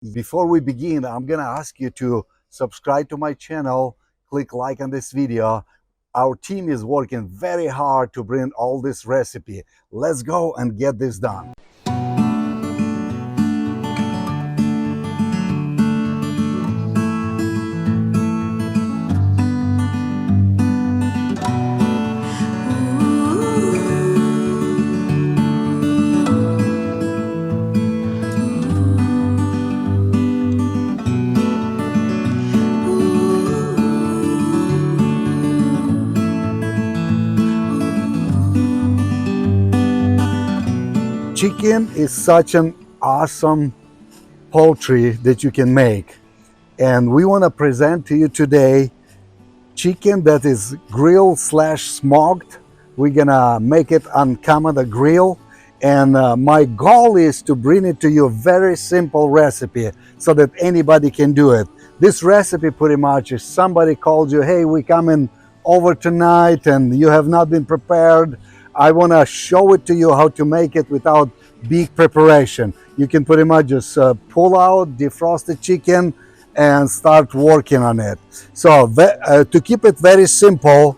Before we begin, I'm gonna ask you to subscribe to my channel, click like on this video. Our team is working very hard to bring all this recipe. Let's go and get this done. Chicken is such an awesome poultry that you can make, and we want to present to you today chicken that is grilled slash smoked. We're gonna make it on the grill, and my goal is to bring it to you a very simple recipe so that anybody can do it. This recipe pretty much is somebody called you, hey, we coming over tonight and you have not been prepared. I want to show it to you how to make it without big preparation. You can pretty much just pull out, defrost the chicken, and start working on it. So to keep it very simple,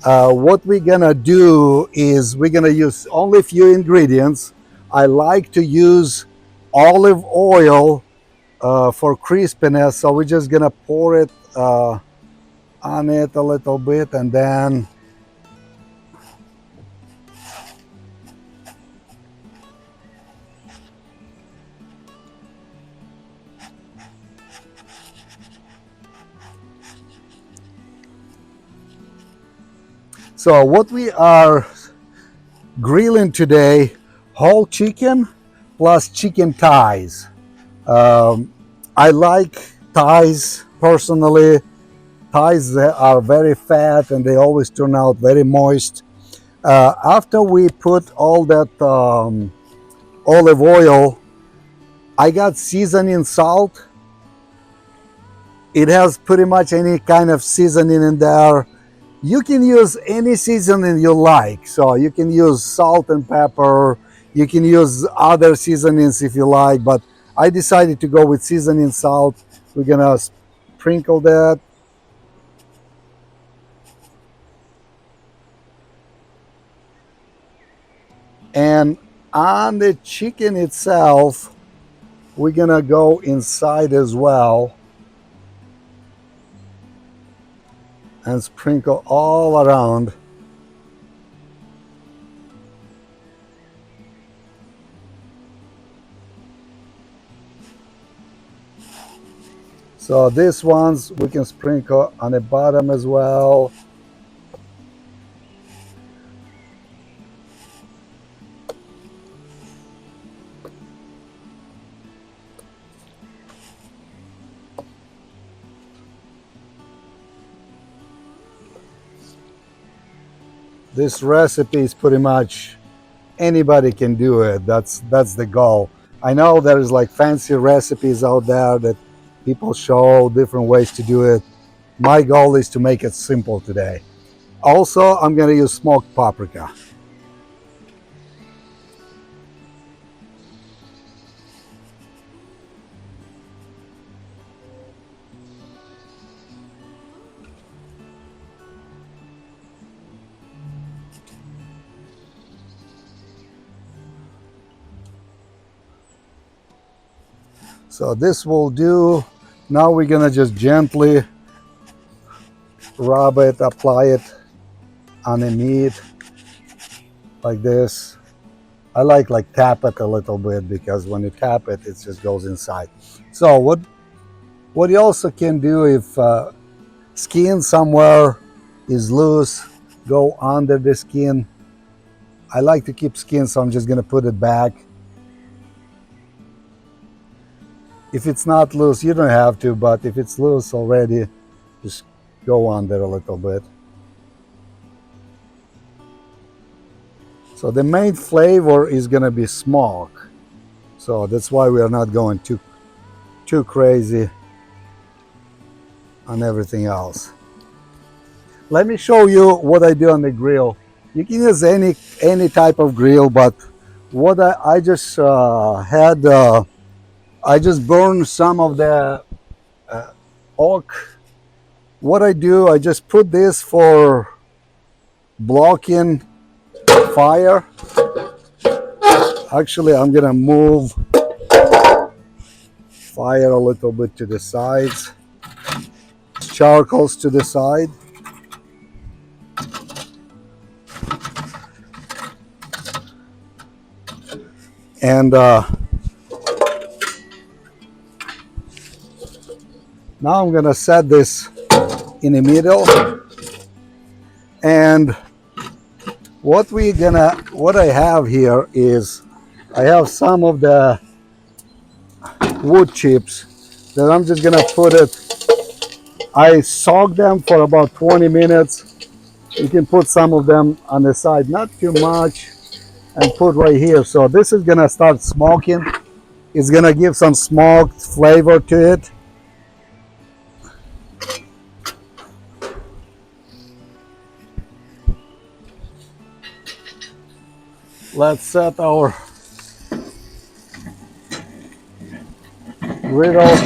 what we're gonna do is we're gonna use only a few ingredients. I like to use olive oil for crispiness, so we're just gonna pour it on it a little bit, and then so what we are grilling today, whole chicken plus chicken thighs. I like thighs personally. Thighs are very fat and they always turn out very moist. After we put all that olive oil, I got seasoning salt. It has pretty much any kind of seasoning in there. You can use any seasoning you like. So you can use salt and pepper. You can use other seasonings if you like, but I decided to go with seasoning salt. We're gonna sprinkle that. And on the chicken itself, we're gonna go inside as well and sprinkle all around. So these ones we can sprinkle on the bottom as well. This recipe is pretty much anybody can do it. That's the goal. I know there's like fancy recipes out there that people show different ways to do it. My goal is to make it simple today. Also, I'm going to use smoked paprika. So this will do. Now we're gonna just gently rub it, apply it on the meat like this. I like tap it a little bit because when you tap it, it just goes inside. So what you also can do if skin somewhere is loose, go under the skin. I like to keep skin, so I'm just gonna put it back. If it's not loose, you don't have to, but if it's loose already, just go under a little bit. So the main flavor is gonna be smoke. So that's why we are not going too crazy on everything else. Let me show you what I do on the grill. You can use any type of grill, but what I just had I just burned some of the oak. What I do, I just put this for blocking fire. Actually, I'm gonna move fire a little bit to the sides, charcoals to the side. And now I'm gonna set this in the middle. And what I have here is I have some of the wood chips that I'm just gonna put it. I soak them for about 20 minutes. You can put some of them on the side, not too much, and put right here. So this is gonna start smoking. It's gonna give some smoked flavor to it. Let's set our griddle.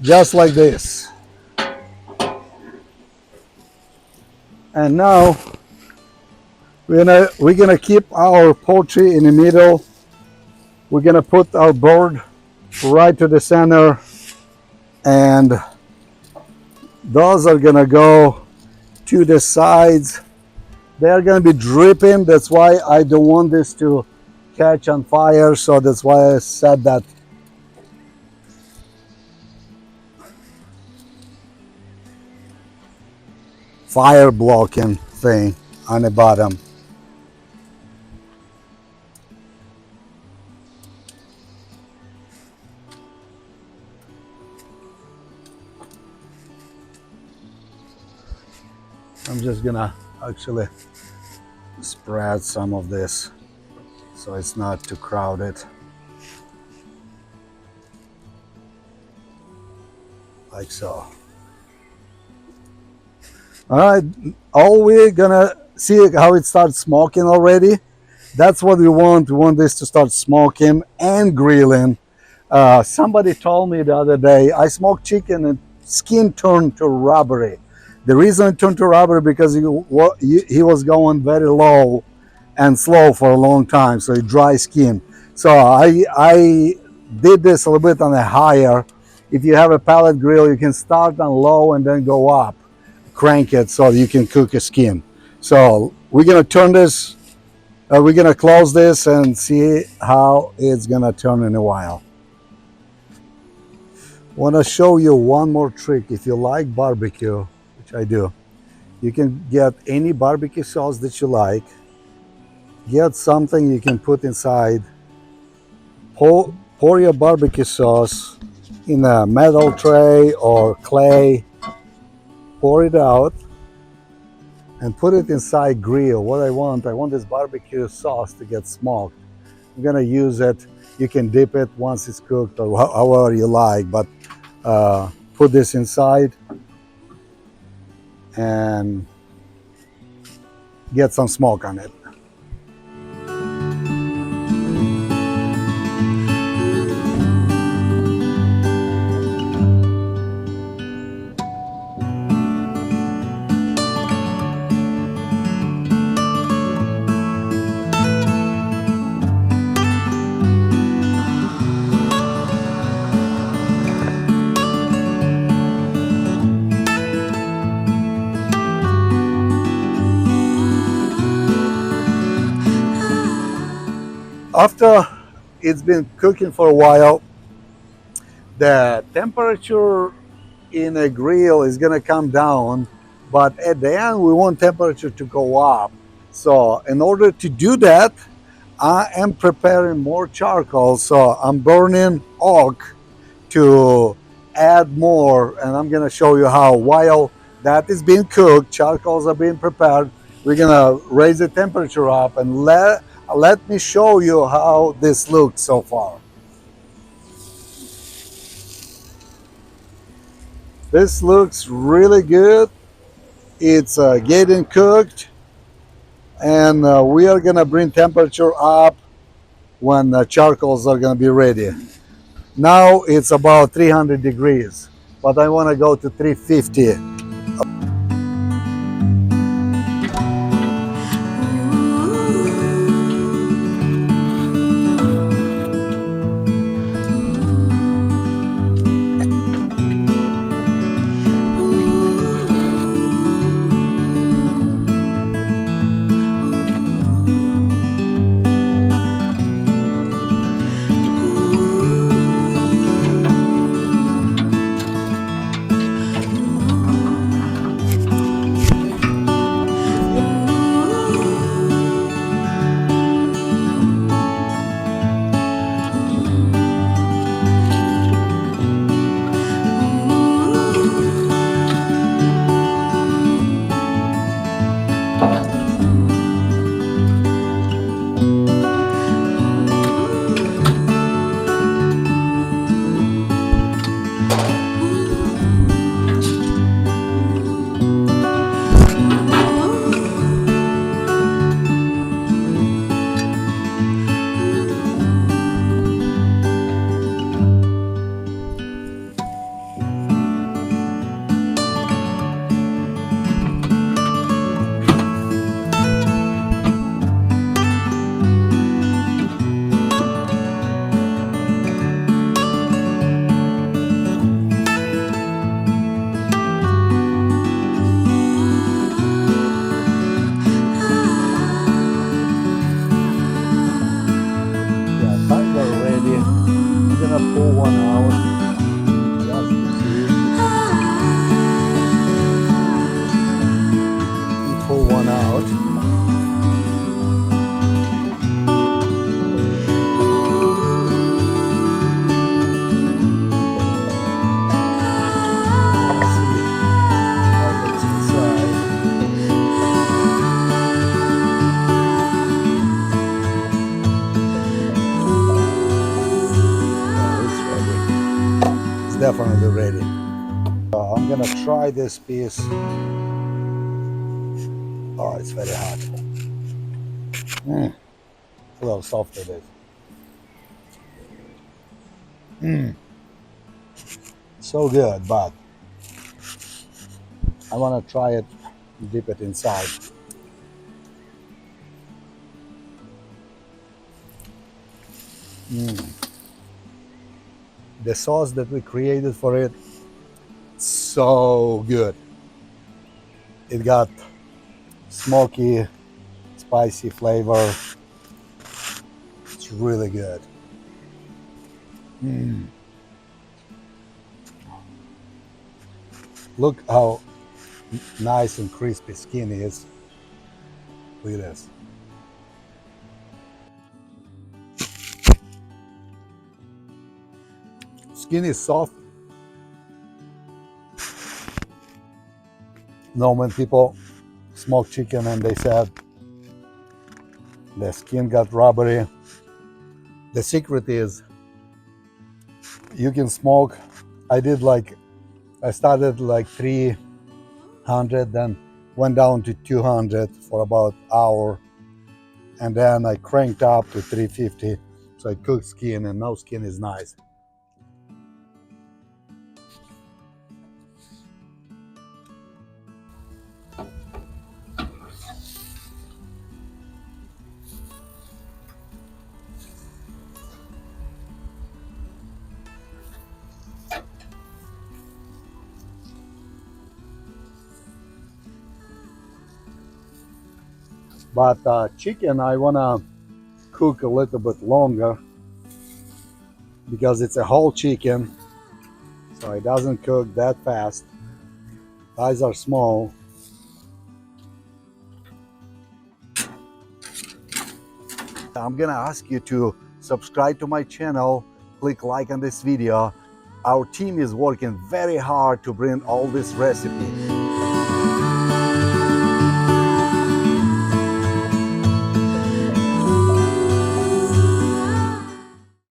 Just like this. And now we're gonna keep our poultry in the middle. We're gonna put our bird right to the center, and those are gonna go to the sides. They're gonna be dripping. That's why I don't want this to catch on fire. So that's why I said that. Fire blocking thing on the bottom. I'm just gonna actually spread some of this so it's not too crowded. Like so. All right, all we're gonna see how it starts smoking already. That's what we want. We want this to start smoking and grilling. Somebody told me the other day, I smoked chicken and skin turned to rubbery. The reason it turned to rubbery because he was going very low and slow for a long time, so dry skin. So I did this a little bit on a higher. If you have a pellet grill, you can start on low and then go up. Crank it so you can cook a skin. So we're gonna turn this, we're gonna close this and see how it's gonna turn in a while. Want to show you one more trick. If you like barbecue, which I do, you can get any barbecue sauce that you like. Get something you can put inside. Pour your barbecue sauce in a metal tray or clay. Pour it out and put it inside grill. What I want this barbecue sauce to get smoked. I'm gonna use it. You can dip it once it's cooked or however you like, but put this inside and get some smoke on it. After it's been cooking for a while, the temperature in a grill is gonna come down, but at the end we want temperature to go up. So in order to do that, I am preparing more charcoal. So I'm burning oak to add more, and I'm gonna show you how. While that is being cooked, charcoals are being prepared, we're gonna raise the temperature up and let me show you how this looks so far. This looks really good. It's getting cooked, and we are gonna bring temperature up when charcoals are gonna be ready. Now it's about 300 degrees, but I want to go to 350. Pull one out just to see. You pull one out. Let's see how it looks inside. Oh, it's ready. It's definitely ready. I'm gonna try this piece. Oh, it's very hot. Look how soft it is. So good, but I want to try it, dip it inside. The sauce that we created for it, so good. It got smoky, spicy flavor. It's really good. Look how nice and crispy skin is. Look at this. Skin is soft. When people smoke chicken and they said the skin got rubbery, the secret is you can smoke. I started like 300, then went down to 200 for about an hour, and then I cranked up to 350. So I cooked skin, and now skin is nice. But chicken, I want to cook a little bit longer because it's a whole chicken, so it doesn't cook that fast. Thighs are small. I'm gonna ask you to subscribe to my channel, click like on this video. Our team is working very hard to bring all this recipe.